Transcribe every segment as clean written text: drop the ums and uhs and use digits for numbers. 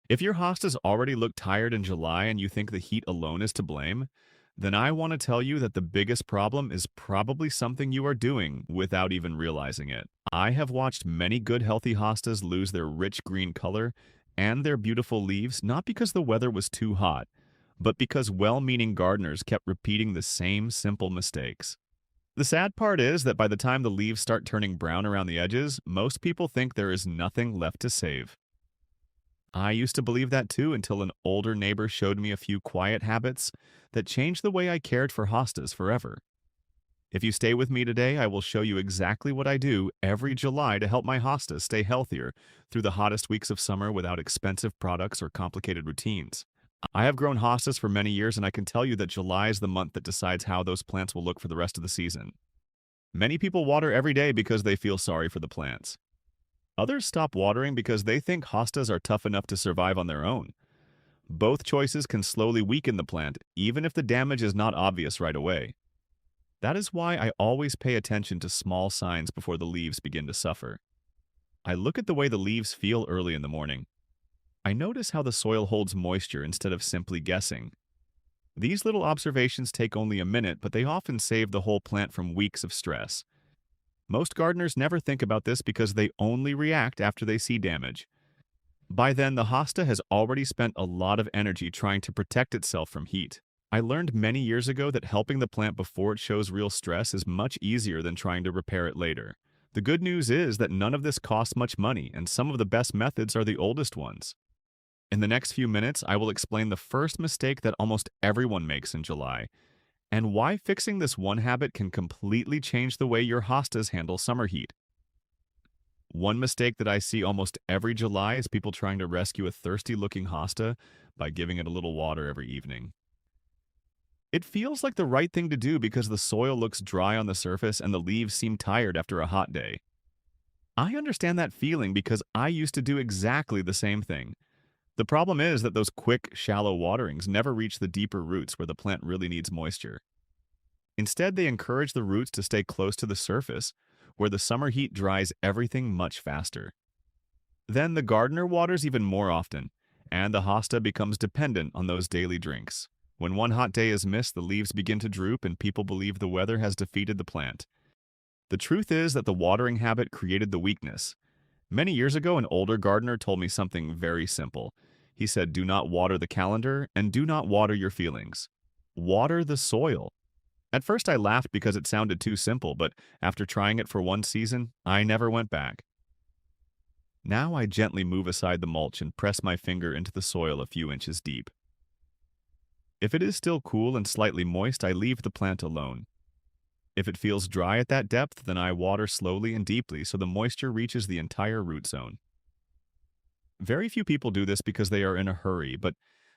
If your hostas already look tired in July and you think the heat alone is to blame, then I want to tell you that the biggest problem is probably something you are doing without even realizing it. I have watched many good healthy hostas lose their rich green color and their beautiful leaves not because the weather was too hot, but because well-meaning gardeners kept repeating the same simple mistakes. The sad part is that by the time the leaves start turning brown around the edges, most people think there is nothing left to save. I used to believe that too until an older neighbor showed me a few quiet habits that changed the way I cared for hostas forever. If you stay with me today, I will show you exactly what I do every July to help my hostas stay healthier through the hottest weeks of summer without expensive products or complicated routines. I have grown hostas for many years, and I can tell you that July is the month that decides how those plants will look for the rest of the season. Many people water every day because they feel sorry for the plants. Others stop watering because they think hostas are tough enough to survive on their own. Both choices can slowly weaken the plant, even if the damage is not obvious right away. That is why I always pay attention to small signs before the leaves begin to suffer. I look at the way the leaves feel early in the morning. I notice how the soil holds moisture instead of simply guessing. These little observations take only a minute, but they often save the whole plant from weeks of stress. Most gardeners never think about this because they only react after they see damage. By then, the hosta has already spent a lot of energy trying to protect itself from heat. I learned many years ago that helping the plant before it shows real stress is much easier than trying to repair it later. The good news is that none of this costs much money, and some of the best methods are the oldest ones. In the next few minutes, I will explain the first mistake that almost everyone makes in July, and why fixing this one habit can completely change the way your hostas handle summer heat. One mistake that I see almost every July is people trying to rescue a thirsty-looking hosta by giving it a little water every evening. It feels like the right thing to do because the soil looks dry on the surface and the leaves seem tired after a hot day. I understand that feeling because I used to do exactly the same thing. The problem is that those quick, shallow waterings never reach the deeper roots where the plant really needs moisture. Instead, they encourage the roots to stay close to the surface, where the summer heat dries everything much faster. Then the gardener waters even more often, and the hosta becomes dependent on those daily drinks. When one hot day is missed, the leaves begin to droop and people believe the weather has defeated the plant. The truth is that the watering habit created the weakness. Many years ago, an older gardener told me something very simple. He said, "Do not water the calendar and do not water your feelings. Water the soil." At first I laughed because it sounded too simple, but after trying it for one season, I never went back. Now I gently move aside the mulch and press my finger into the soil a few inches deep. If it is still cool and slightly moist, I leave the plant alone. If it feels dry at that depth, then I water slowly and deeply so the moisture reaches the entire root zone. Very few people do this because they are in a hurry, but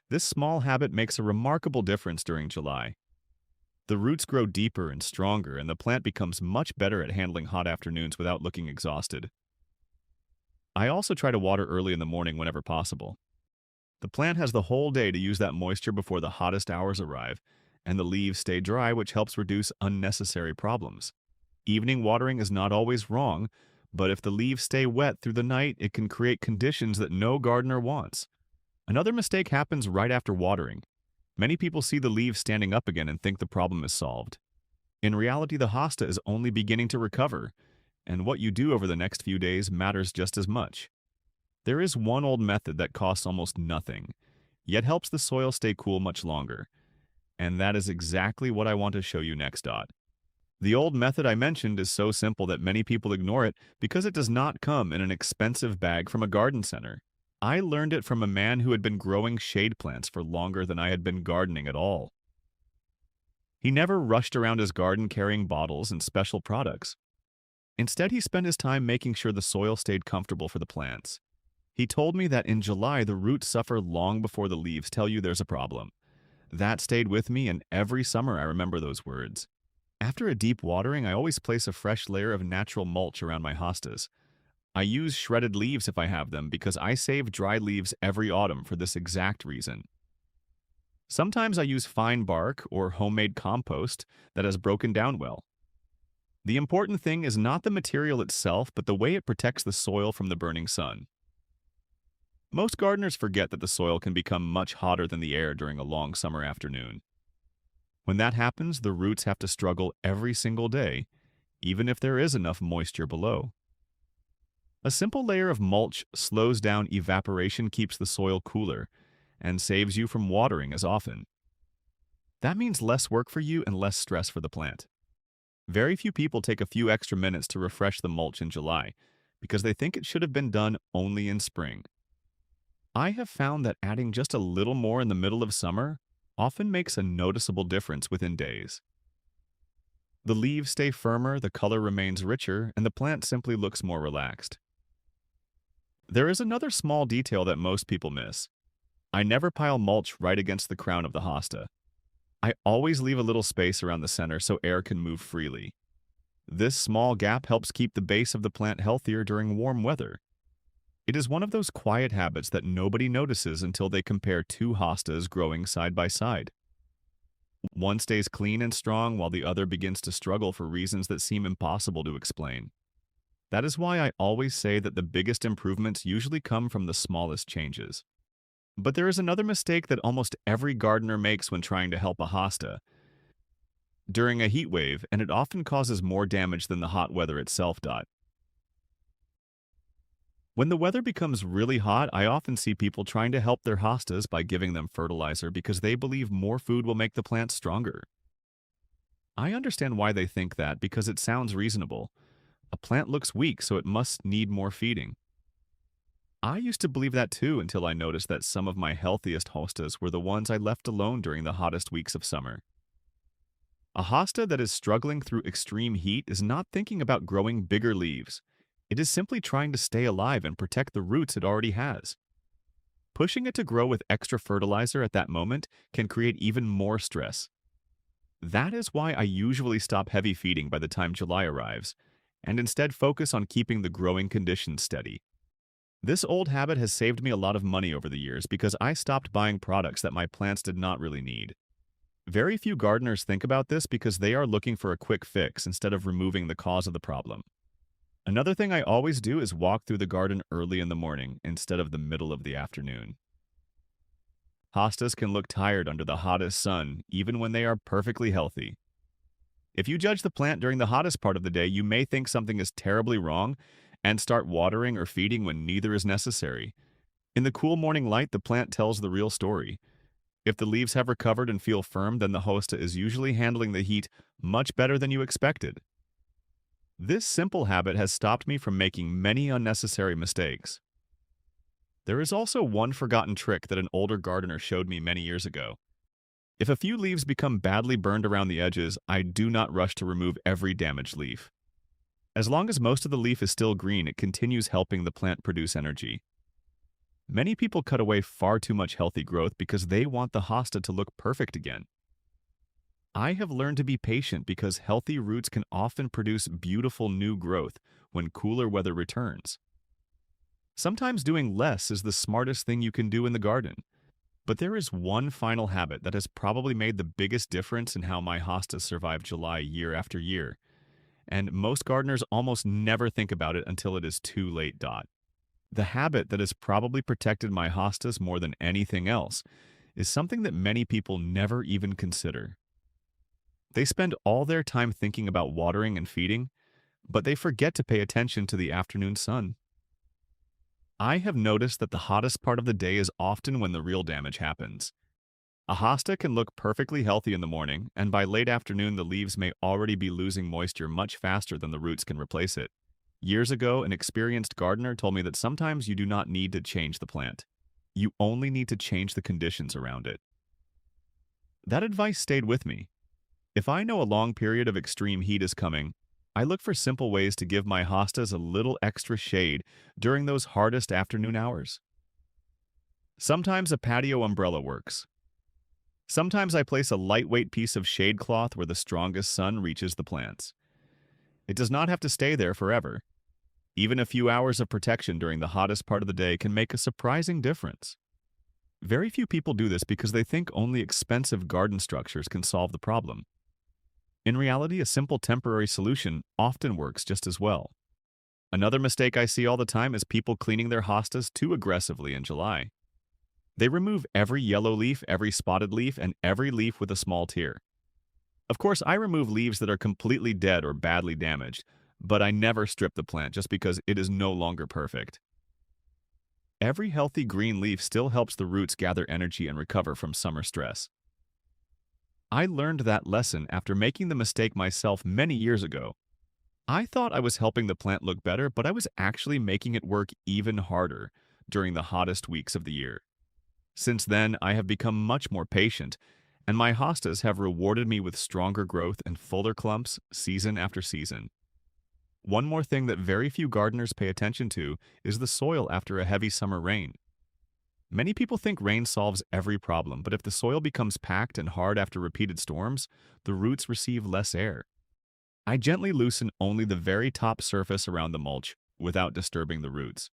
this small habit makes a remarkable difference during July. The roots grow deeper and stronger, and the plant becomes much better at handling hot afternoons without looking exhausted. I also try to water early in the morning whenever possible. The plant has the whole day to use that moisture before the hottest hours arrive, and the leaves stay dry, which helps reduce unnecessary problems. Evening watering is not always wrong, but if the leaves stay wet through the night, it can create conditions that no gardener wants. Another mistake happens right after watering. Many people see the leaves standing up again and think the problem is solved. In reality, the hosta is only beginning to recover, and what you do over the next few days matters just as much. There is one old method that costs almost nothing, yet helps the soil stay cool much longer. And that is exactly what I want to show you next. The old method I mentioned is so simple that many people ignore it because it does not come in an expensive bag from a garden center. I learned it from a man who had been growing shade plants for longer than I had been gardening at all. He never rushed around his garden carrying bottles and special products. Instead, he spent his time making sure the soil stayed comfortable for the plants. He told me that in July, the roots suffer long before the leaves tell you there's a problem. That stayed with me, and every summer I remember those words. After a deep watering, I always place a fresh layer of natural mulch around my hostas. I use shredded leaves if I have them because I save dry leaves every autumn for this exact reason. Sometimes I use fine bark or homemade compost that has broken down well. The important thing is not the material itself, but the way it protects the soil from the burning sun. Most gardeners forget that the soil can become much hotter than the air during a long summer afternoon. When that happens, the roots have to struggle every single day, even if there is enough moisture below. A simple layer of mulch slows down evaporation, keeps the soil cooler, and saves you from watering as often. That means less work for you and less stress for the plant. Very few people take a few extra minutes to refresh the mulch in July because they think it should have been done only in spring. I have found that adding just a little more in the middle of summer often makes a noticeable difference within days. The leaves stay firmer, the color remains richer, and the plant simply looks more relaxed. There is another small detail that most people miss. I never pile mulch right against the crown of the hosta. I always leave a little space around the center so air can move freely. This small gap helps keep the base of the plant healthier during warm weather. It is one of those quiet habits that nobody notices until they compare two hostas growing side by side. One stays clean and strong while the other begins to struggle for reasons that seem impossible to explain. That is why I always say that the biggest improvements usually come from the smallest changes. But there is another mistake that almost every gardener makes when trying to help a hosta during a heat wave, and it often causes more damage than the hot weather itself. When the weather becomes really hot, I often see people trying to help their hostas by giving them fertilizer because they believe more food will make the plant stronger. I understand why they think that because it sounds reasonable. A plant looks weak, so it must need more feeding. I used to believe that too until I noticed that some of my healthiest hostas were the ones I left alone during the hottest weeks of summer. A hosta that is struggling through extreme heat is not thinking about growing bigger leaves. It is simply trying to stay alive and protect the roots it already has. Pushing it to grow with extra fertilizer at that moment can create even more stress. That is why I usually stop heavy feeding by the time July arrives, and instead focus on keeping the growing conditions steady. This old habit has saved me a lot of money over the years because I stopped buying products that my plants did not really need. Very few gardeners think about this because they are looking for a quick fix instead of removing the cause of the problem. Another thing I always do is walk through the garden early in the morning instead of the middle of the afternoon. Hostas can look tired under the hottest sun, even when they are perfectly healthy. If you judge the plant during the hottest part of the day, you may think something is terribly wrong and start watering or feeding when neither is necessary. In the cool morning light, the plant tells the real story. If the leaves have recovered and feel firm, then the hosta is usually handling the heat much better than you expected. This simple habit has stopped me from making many unnecessary mistakes. There is also one forgotten trick that an older gardener showed me many years ago. If a few leaves become badly burned around the edges, I do not rush to remove every damaged leaf. As long as most of the leaf is still green, it continues helping the plant produce energy. Many people cut away far too much healthy growth because they want the hosta to look perfect again. I have learned to be patient because healthy roots can often produce beautiful new growth when cooler weather returns. Sometimes doing less is the smartest thing you can do in the garden. But there is one final habit that has probably made the biggest difference in how my hostas survive July year after year. And most gardeners almost never think about it until it is too late. The habit that has probably protected my hostas more than anything else is something that many people never even consider. They spend all their time thinking about watering and feeding, but they forget to pay attention to the afternoon sun. I have noticed that the hottest part of the day is often when the real damage happens. A hosta can look perfectly healthy in the morning, and by late afternoon the leaves may already be losing moisture much faster than the roots can replace it. Years ago, an experienced gardener told me that sometimes you do not need to change the plant. You only need to change the conditions around it. That advice stayed with me. If I know a long period of extreme heat is coming, I look for simple ways to give my hostas a little extra shade during those hardest afternoon hours. Sometimes a patio umbrella works. Sometimes I place a lightweight piece of shade cloth where the strongest sun reaches the plants. It does not have to stay there forever. Even a few hours of protection during the hottest part of the day can make a surprising difference. Very few people do this because they think only expensive garden structures can solve the problem. In reality, a simple temporary solution often works just as well. Another mistake I see all the time is people cleaning their hostas too aggressively in July. They remove every yellow leaf, every spotted leaf, and every leaf with a small tear. Of course, I remove leaves that are completely dead or badly damaged, but I never strip the plant just because it is no longer perfect. Every healthy green leaf still helps the roots gather energy and recover from summer stress. I learned that lesson after making the mistake myself many years ago. I thought I was helping the plant look better, but I was actually making it work even harder during the hottest weeks of the year. Since then, I have become much more patient, and my hostas have rewarded me with stronger growth and fuller clumps season after season. One more thing that very few gardeners pay attention to is the soil after a heavy summer rain. Many people think rain solves every problem, but if the soil becomes packed and hard after repeated storms, the roots receive less air. I gently loosen only the very top surface around the mulch without disturbing the roots.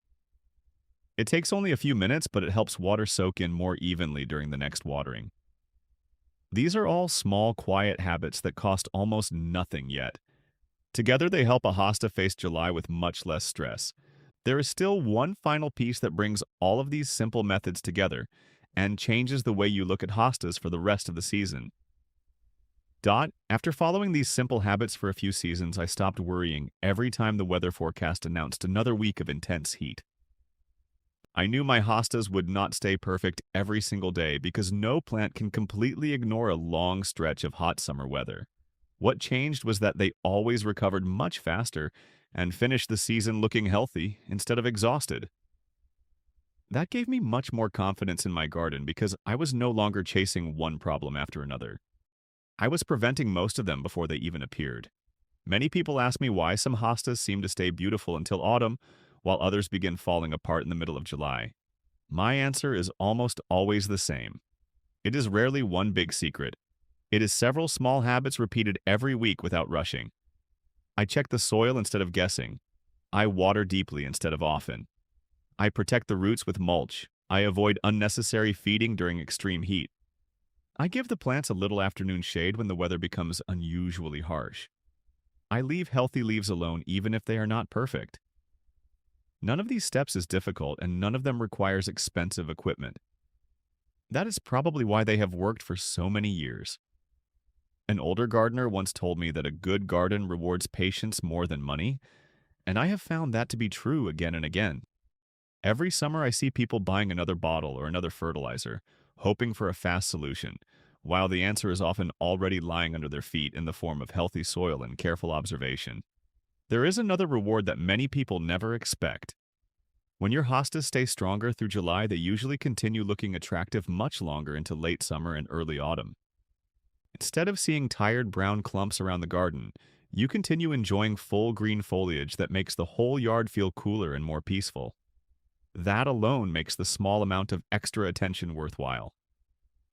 It takes only a few minutes, but it helps water soak in more evenly during the next watering. These are all small, quiet habits that cost almost nothing yet. Together, they help a hosta face July with much less stress. There is still one final piece that brings all of these simple methods together and changes the way you look at hostas for the rest of the season. After following these simple habits for a few seasons, I stopped worrying every time the weather forecast announced another week of intense heat. I knew my hostas would not stay perfect every single day because no plant can completely ignore a long stretch of hot summer weather. What changed was that they always recovered much faster and finished the season looking healthy instead of exhausted. That gave me much more confidence in my garden because I was no longer chasing one problem after another. I was preventing most of them before they even appeared. Many people ask me why some hostas seem to stay beautiful until autumn, while others begin falling apart in the middle of July. My answer is almost always the same. It is rarely one big secret. It is several small habits repeated every week without rushing. I check the soil instead of guessing. I water deeply instead of often. I protect the roots with mulch. I avoid unnecessary feeding during extreme heat. I give the plants a little afternoon shade when the weather becomes unusually harsh. I leave healthy leaves alone even if they are not perfect. None of these steps is difficult and none of them requires expensive equipment. That is probably why they have worked for so many years. An older gardener once told me that a good garden rewards patience more than money, and I have found that to be true again and again. Every summer I see people buying another bottle or another fertilizer, hoping for a fast solution, while the answer is often already lying under their feet in the form of healthy soil and careful observation. There is another reward that many people never expect. When your hostas stay stronger through July, they usually continue looking attractive much longer into late summer and early autumn. Instead of seeing tired brown clumps around the garden, you continue enjoying full green foliage that makes the whole yard feel cooler and more peaceful. That alone makes the small amount of extra attention worthwhile.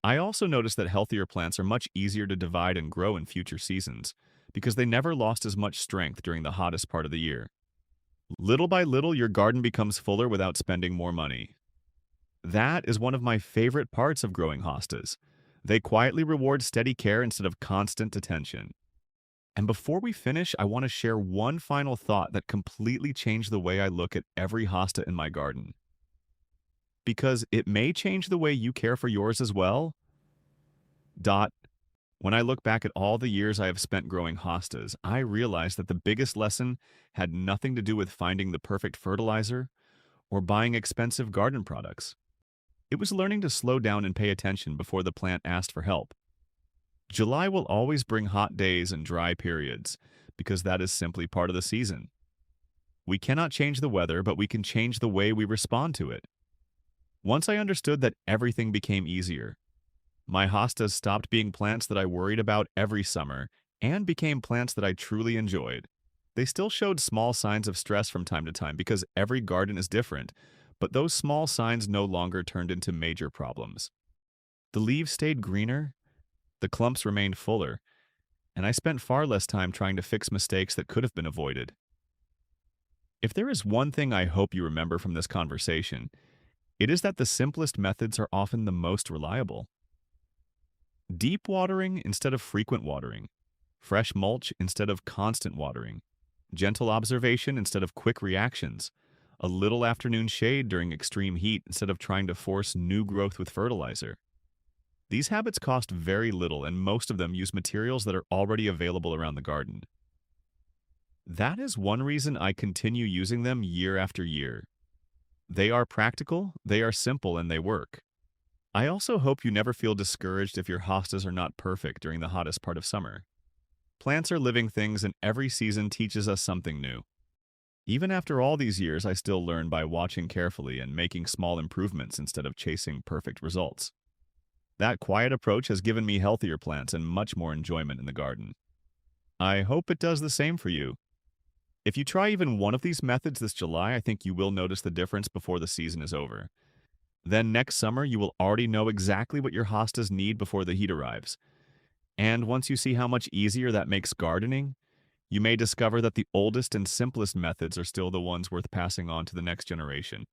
I also noticed that healthier plants are much easier to divide and grow in future seasons, because they never lost as much strength during the hottest part of the year. Little by little, your garden becomes fuller without spending more money. That is one of my favorite parts of growing hostas. They quietly reward steady care instead of constant attention. And before we finish, I want to share one final thought that completely changed the way I look at every hosta in my garden. Because it may change the way you care for yours as well. When I look back at all the years I have spent growing hostas, I realize that the biggest lesson had nothing to do with finding the perfect fertilizer or buying expensive garden products. It was learning to slow down and pay attention before the plant asked for help. July will always bring hot days and dry periods, because that is simply part of the season. We cannot change the weather, but we can change the way we respond to it. Once I understood that, everything became easier. My hostas stopped being plants that I worried about every summer and became plants that I truly enjoyed. They still showed small signs of stress from time to time because every garden is different, but those small signs no longer turned into major problems. The leaves stayed greener, the clumps remained fuller, and I spent far less time trying to fix mistakes that could have been avoided. If there is one thing I hope you remember from this conversation, it is that the simplest methods are often the most reliable. Deep watering instead of frequent watering, fresh mulch instead of constant watering, gentle observation instead of quick reactions, a little afternoon shade during extreme heat instead of trying to force new growth with fertilizer. These habits cost very little, and most of them use materials that are already available around the garden. That is one reason I continue using them year after year. They are practical, they are simple, and they work. I also hope you never feel discouraged if your hostas are not perfect during the hottest part of summer. Plants are living things, and every season teaches us something new. Even after all these years, I still learn by watching carefully and making small improvements instead of chasing perfect results. That quiet approach has given me healthier plants and much more enjoyment in the garden. I hope it does the same for you. If you try even one of these methods this July, I think you will notice the difference before the season is over. Then next summer, you will already know exactly what your hostas need before the heat arrives. And once you see how much easier that makes gardening, you may discover that the oldest and simplest methods are still the ones worth passing on to the next generation.